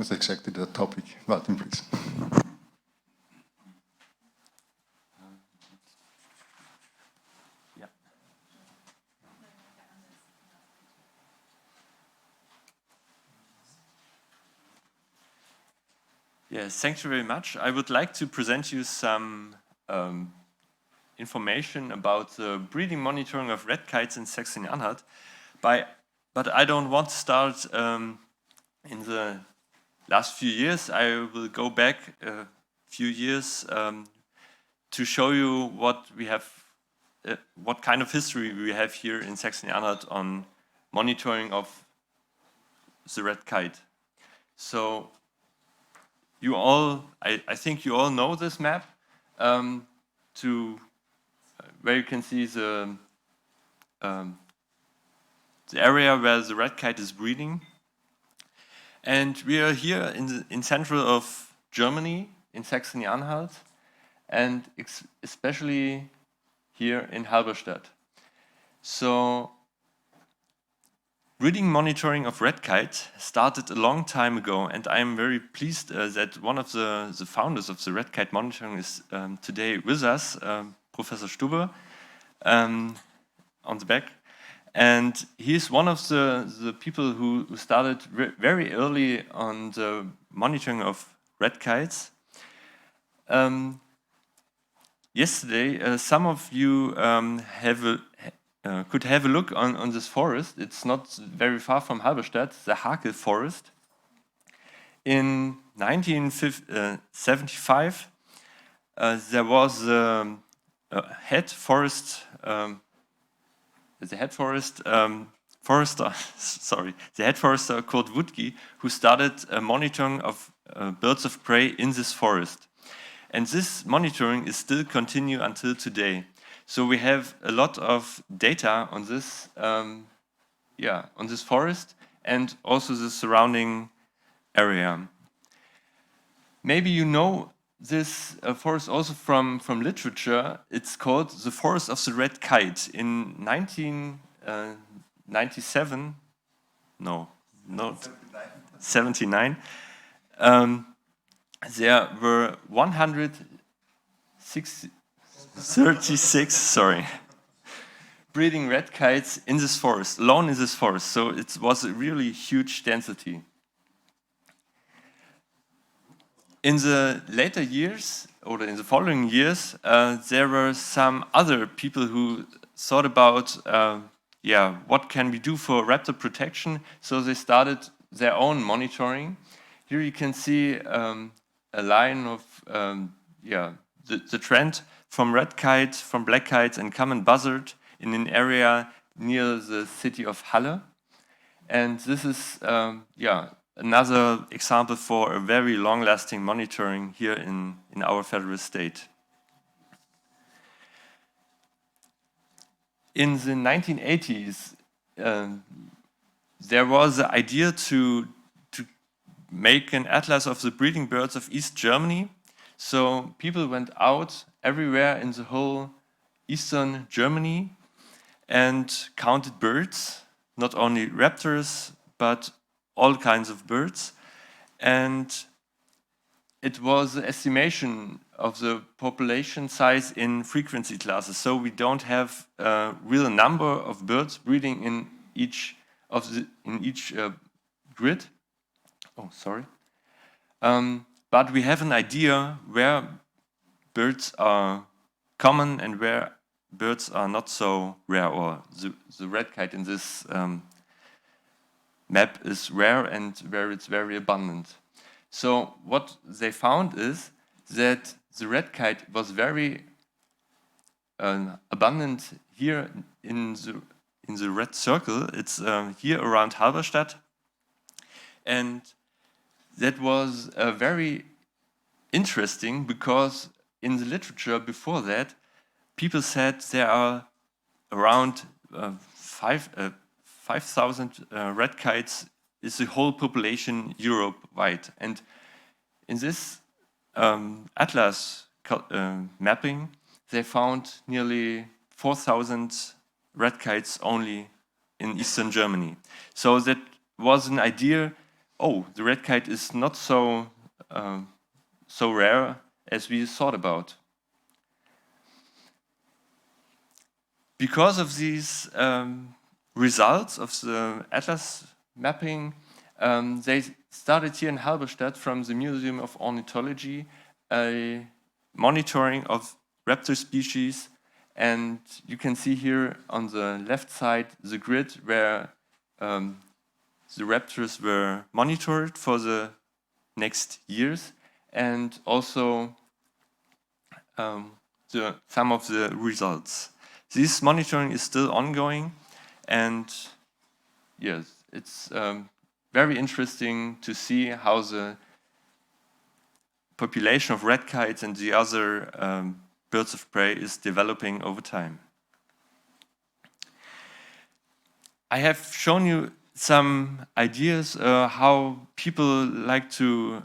That's exactly the topic. Martin, please. Yes, thank you very much. I would like to present you some information about the breeding monitoring of red kites in Saxony-Anhalt. But I don't want to start in the last few years. I will go back a few years to show you what we have, what kind of history we have here in Saxony-Anhalt on monitoring of the red kite. So you all, I think you all know this map, where you can see the area where the red kite is breeding. And we are here in central of Germany, in Saxony-Anhalt, and especially here in Halberstadt. So breeding monitoring of red kite started a long time ago, and I am very pleased that one of the founders of the red kite monitoring is today with us, Professor Stubbe, on the back. And he is one of the people who started very early on the monitoring of red kites. Yesterday, some of you could have a look on this forest. It's not very far from Halberstadt, the Hakel forest. In 1975, there was a head forester called Woodke, who started monitoring of birds of prey in this forest. And this monitoring is still continue until today. So we have a lot of data on this, on this forest and also the surrounding area. Maybe you know this forest also from literature. It's called the Forest of the Red Kite. In 1997, no, 79, there were 136 breeding red kites in this forest, alone in this forest. So it was a really huge density. In the later years, or in the following years, there were some other people who thought about, what can we do for raptor protection? So they started their own monitoring. Here you can see a line of the trend from red kite, from black kites and common buzzard in an area near the city of Halle. And this is another example for a very long-lasting monitoring here in our federal state. In the 1980s, there was the idea to make an atlas of the breeding birds of East Germany. So people went out everywhere in the whole Eastern Germany and counted birds, not only raptors, but all kinds of birds. And it was the estimation of the population size in frequency classes. So we don't have a real number of birds breeding in each grid. Oh, sorry. But we have an idea where birds are common and where birds are not so rare, or the red kite in this map is rare and where it's very abundant. So what they found is that the red kite was very abundant here in the red circle. It's here around Halberstadt, and that was very interesting because in the literature before that, people said there are around 5,000 red kites is the whole population Europe-wide. And in this atlas mapping, they found nearly 4,000 red kites only in Eastern Germany. So that was an idea oh, the red kite is not so so rare as we thought about. Because of these results of the atlas mapping, they started here in Halberstadt from the Museum of Ornithology a monitoring of raptor species, and you can see here on the left side the grid where the raptors were monitored for the next years, and also some of the results. This monitoring is still ongoing, and yes, it's very interesting to see how the population of red kites and the other birds of prey is developing over time. I have shown you some ideas how people like to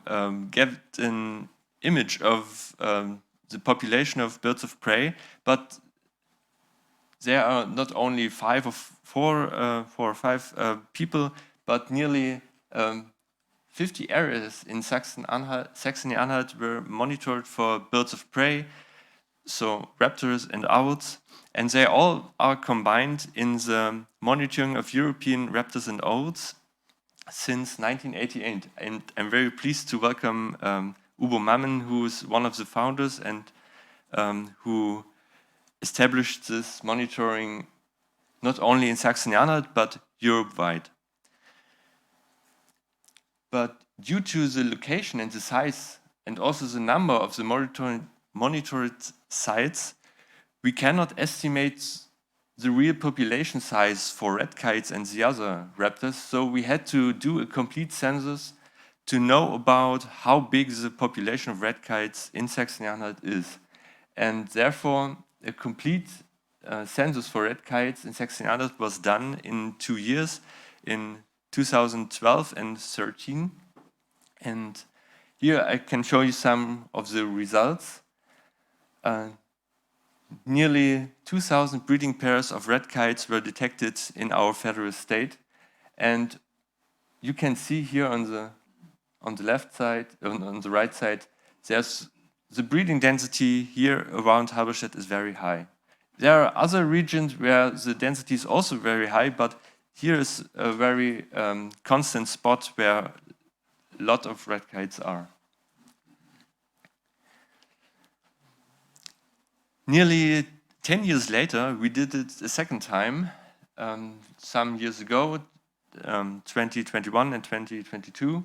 get an image of the population of birds of prey, but there are not only four or five people, but nearly 50 areas in Saxony-Anhalt were monitored for birds of prey, so raptors and owls, and they all are combined in the monitoring of European raptors and owls since 1988. And I'm very pleased to welcome Ubo Mammen, who is one of the founders and who established this monitoring not only in Saxony-Anhalt but Europe-wide. But due to the location and the size and also the number of the monitored sites, we cannot estimate the real population size for red kites and the other raptors, so we had to do a complete census to know about how big the population of red kites in Saxony-Anhalt is. And therefore, a complete census for red kites in Saxony-Anhalt was done in 2 years, in 2012 and 2013. And here I can show you some of the results. Nearly 2,000 breeding pairs of red kites were detected in our federal state. And you can see here on the left side, on the right side, there's the breeding density here around Halberstadt is very high. There are other regions where the density is also very high, but here is a very constant spot where a lot of red kites are. Nearly 10 years later, we did it a second time, some years ago, 2021 and 2022.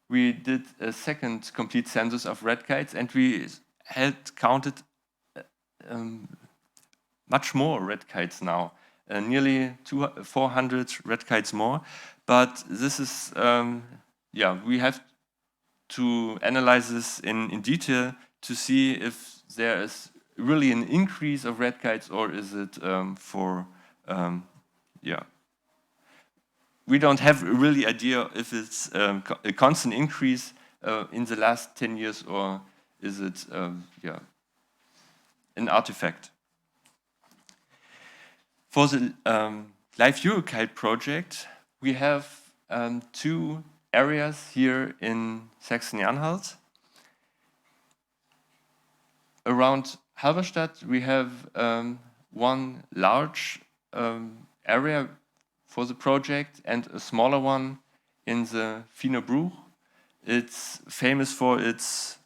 We did a second complete census of red kites, and we had counted much more red kites now, nearly 400 red kites more. But this is, we have to analyze this in detail to see if there is really an increase of red kites, or is it we don't have a really idea if it's a constant increase in the last 10 years, or is it an artifact. For the Live Eurokite project, we have 2 areas here in Saxony-Anhalt. Around Halberstadt, we have one large area for the project and a smaller one in the Fiener Bruch. It's famous for its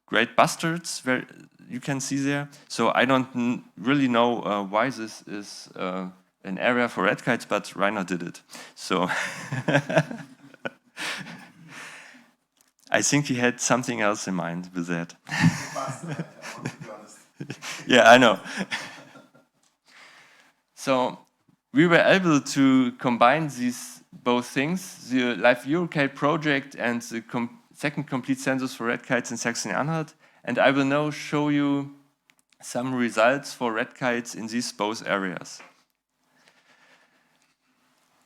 great bustards, where you can see there. So I don't really know why this is an area for red kites, but Rainer did it. So I think he had something else in mind with that. Yeah, I know. So we were able to combine these both things, the Live Eurokite project and the second complete census for red kites in Saxony-Anhalt. And I will now show you some results for red kites in these both areas.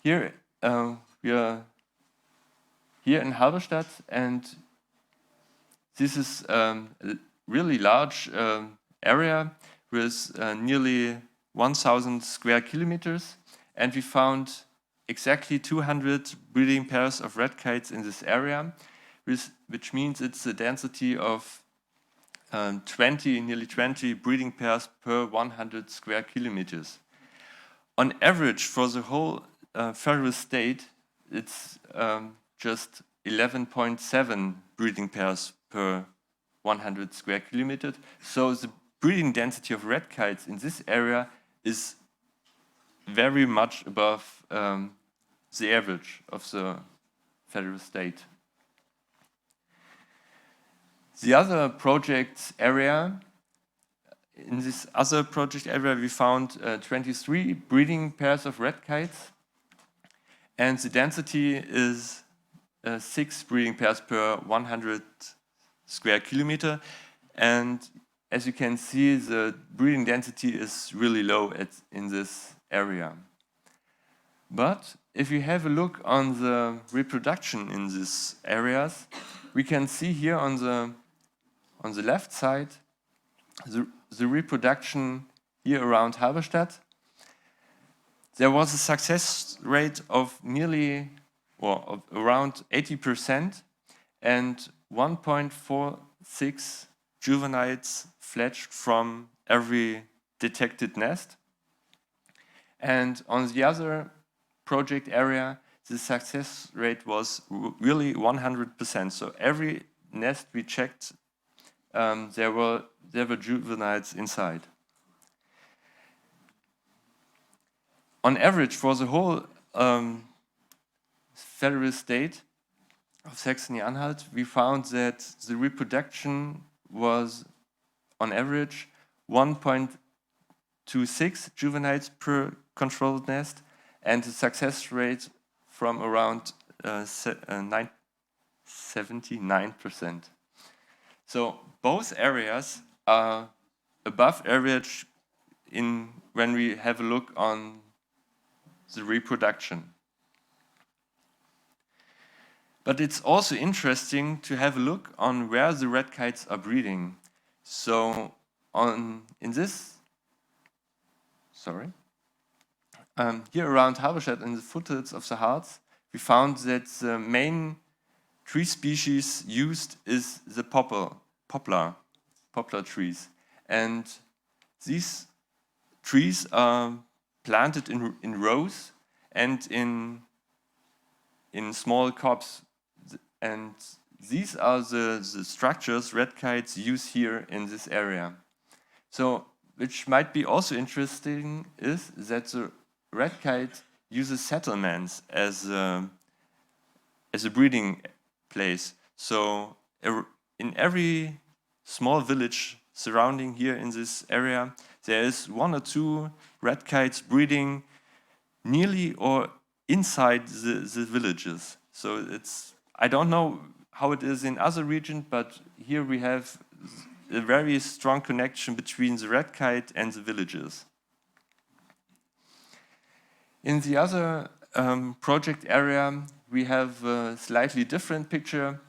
Here we are here in Halberstadt, and this is a really large area with nearly 1,000 square kilometers, and we found exactly 200 breeding pairs of red kites in this area, which means it's a density of nearly 20 breeding pairs per 100 square kilometers. On average, for the whole federal state, it's just 11.7 breeding pairs per 100 square kilometers. So the breeding density of red kites in this area is very much above the average of the federal state. The other project area, in this other project area, we found 23 breeding pairs of red kites, and the density is 6 breeding pairs per 100 square kilometer. And as you can see, the breeding density is really low in this area. But if you have a look on the reproduction in these areas, we can see here on the left side the reproduction here around Halberstadt. There was a success rate of around 80%, and 1.46 juveniles fledged from every detected nest. And on the other project area, the success rate was really 100%. So every nest we checked, there were juveniles inside. On average, for the whole federal state of Saxony-Anhalt, we found that the reproduction was, on average, 1.26 juveniles per controlled nest, and the success rate from around 79%. So both areas are above average when we have a look on the reproduction. But it's also interesting to have a look on where the red kites are breeding. So here around Halberstadt in the foothills of the Harz, we found that the main tree species used is the poplar trees. And these trees are planted in rows and in small copses. And these are the structures red kites use here in this area. So, which might be also interesting is that the red kite uses settlements as a breeding place. So in every small village surrounding here in this area, there is 1 or 2 red kites breeding nearly or inside the villages. So I don't know how it is in other regions, but here we have a very strong connection between the red kite and the villages. In the other project area, we have a slightly different picture.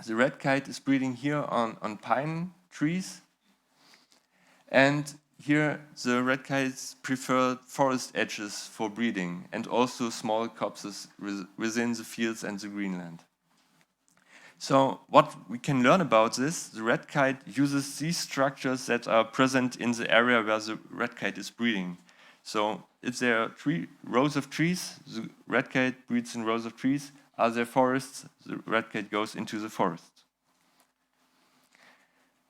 The red kite is breeding here on pine trees. And here the red kites prefer forest edges for breeding and also small copses within the fields and the greenland. So what we can learn about this, the red kite uses these structures that are present in the area where the red kite is breeding. So if there are rows of trees, the red kite breeds in rows of trees. Are there forests? The red kite goes into the forest.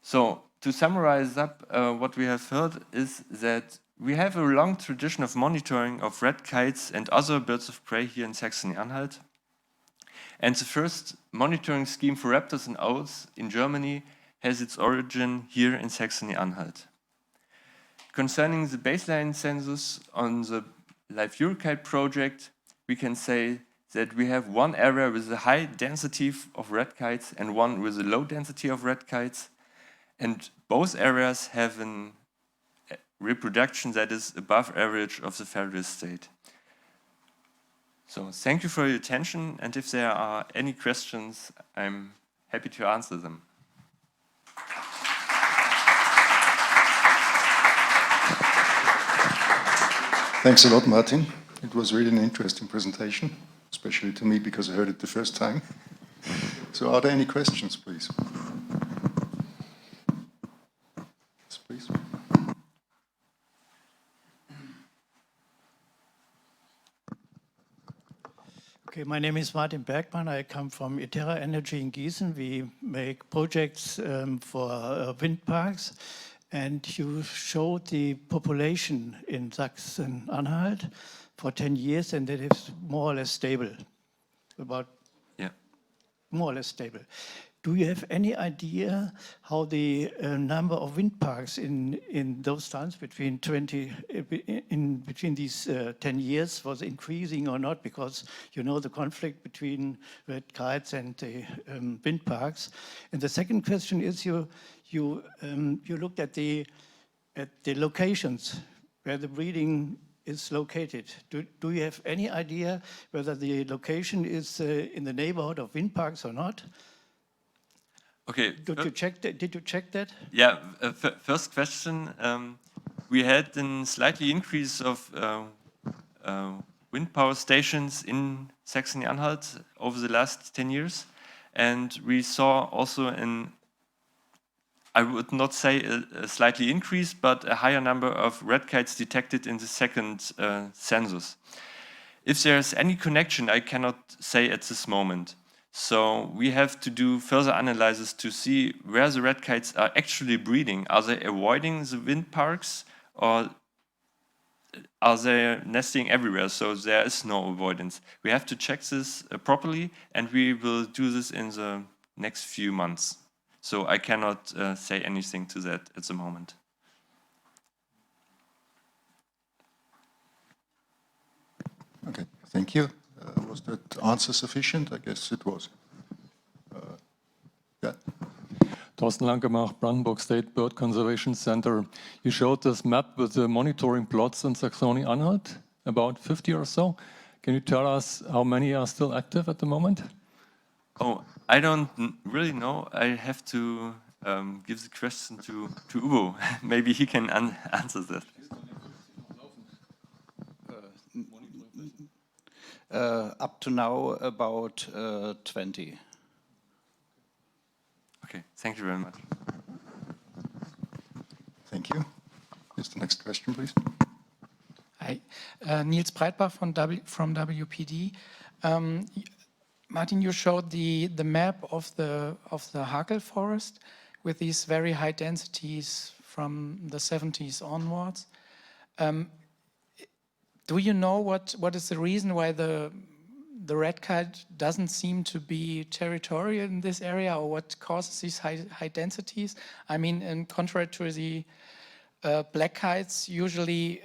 So to summarize up what we have heard is that we have a long tradition of monitoring of red kites and other birds of prey here in Saxony-Anhalt. And the first monitoring scheme for raptors and owls in Germany has its origin here in Saxony-Anhalt. Concerning the baseline census on the Live Eurokite project, we can say that we have one area with a high density of red kites and one with a low density of red kites. And both areas have a reproduction that is above average of the federal state. So thank you for your attention, and if there are any questions, I'm happy to answer them. Thanks a lot, Martin. It was really an interesting presentation, especially to me because I heard it the first time. So are there any questions, please? Yes, please. Okay, my name is Martin Bergmann. I come from Iterra Energy in Gießen. We make projects for wind parks. And you showed the population in Saxony-Anhalt for 10 years, and it is more or less stable, more or less stable. Do you have any idea how the number of wind parks in those times between these 10 years was increasing or not? Because you know the conflict between red kites and the wind parks. And the second question is you looked at the locations where the breeding is located. Do you have any idea whether the location is in the neighborhood of wind parks or not? Okay. Did you check that? Yeah. First question. We had a slightly increase of wind power stations in Saxony-Anhalt over the last 10 years, and we saw also I would not say a slightly increase, but a higher number of red kites detected in the second census. If there's any connection, I cannot say at this moment. So we have to do further analysis to see where the red kites are actually breeding. Are they avoiding the wind parks, or are they nesting everywhere? So there is no avoidance. We have to check this properly, and we will do this in the next few months. So I cannot say anything to that at the moment. Okay, thank you. Was that answer sufficient? I guess it was. Yeah. Thorsten Langemach, Brandenburg State Bird Conservation Center. You showed this map with the monitoring plots in Saxony-Anhalt, about 50 or so. Can you tell us how many are still active at the moment? Oh, I don't really know. I have to give the question to Ugo. Maybe he can answer that. Up to now, about 20. Okay, thank you very much. Thank you. Here's the next question, please. Hi, Niels Breitbach from WPD. Martin, you showed the map of the Hakel forest with these very high densities from the 70s onwards. Do you know what is the reason why the red kite doesn't seem to be territorial in this area, or what causes these high densities? I mean, in contrary to the black kites, usually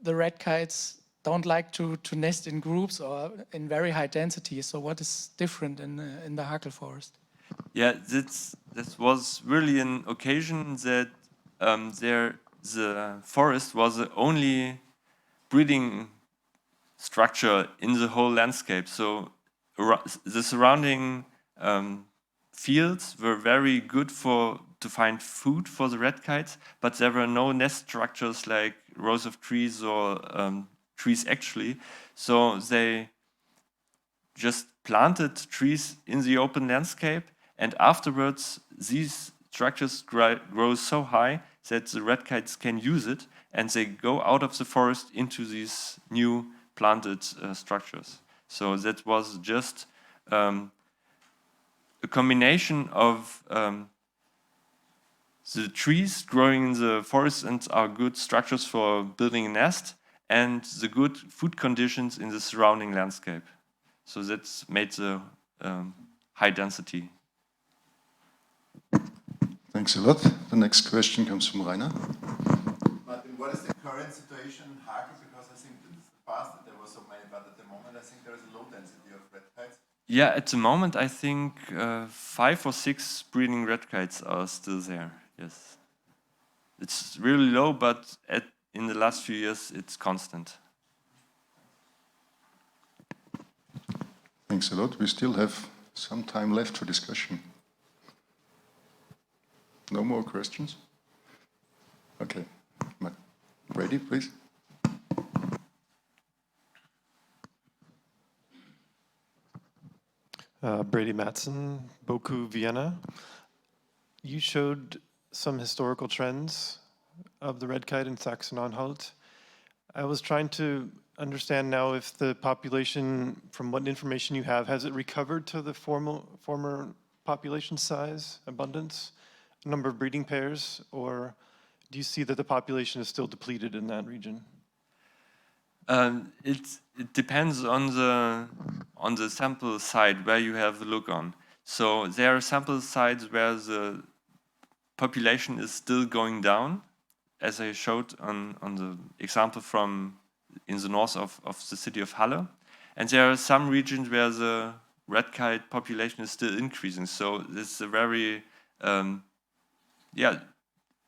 the red kites don't like to nest in groups or in very high density. So what is different in the Hakel forest? Yeah, this was really an occasion that the forest was the only breeding structure in the whole landscape. So the surrounding fields were very good to find food for the red kites, but there were no nest structures like rows of trees or trees actually. So they just planted trees in the open landscape, and afterwards these structures grow so high that the red kites can use it, and they go out of the forest into these new planted structures. So that was just a combination of the trees growing in the forest and are good structures for building a nest, and the good food conditions in the surrounding landscape. So that's made the high density. Thanks a lot. The next question comes from Rainer. Martin, what is the current situation in Hakel? Because I think in the past there were so many, but at the moment I think there is a low density of red kites. Yeah, at the moment I think 5 or 6 breeding red kites are still there. Yes, it's really low, but in the last few years it's constant. Thanks a lot. We still have some time left for discussion. No more questions? Okay. Ready, please? Brady Matson, Boku, Vienna. You showed some historical trends of the red kite in Saxony-Anhalt. I was trying to understand now if the population, from what information you have, has it recovered to the former population size, abundance, number of breeding pairs, or do you see that the population is still depleted in that region? It depends on the sample site where you have a look on. So there are sample sites where the population is still going down, as I showed on the example from in the north of the city of Halle. And there are some regions where the red kite population is still increasing. So it's a very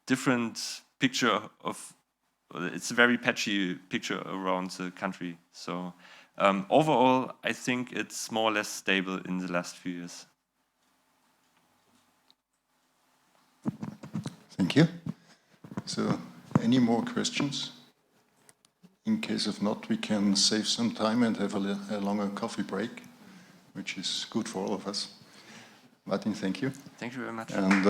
different picture of, it's a very patchy picture around the country. So overall, I think it's more or less stable in the last few years. Thank you. So, any more questions? In case of not, we can save some time and have a longer coffee break, which is good for all of us. Martin, thank you. Thank you very much. And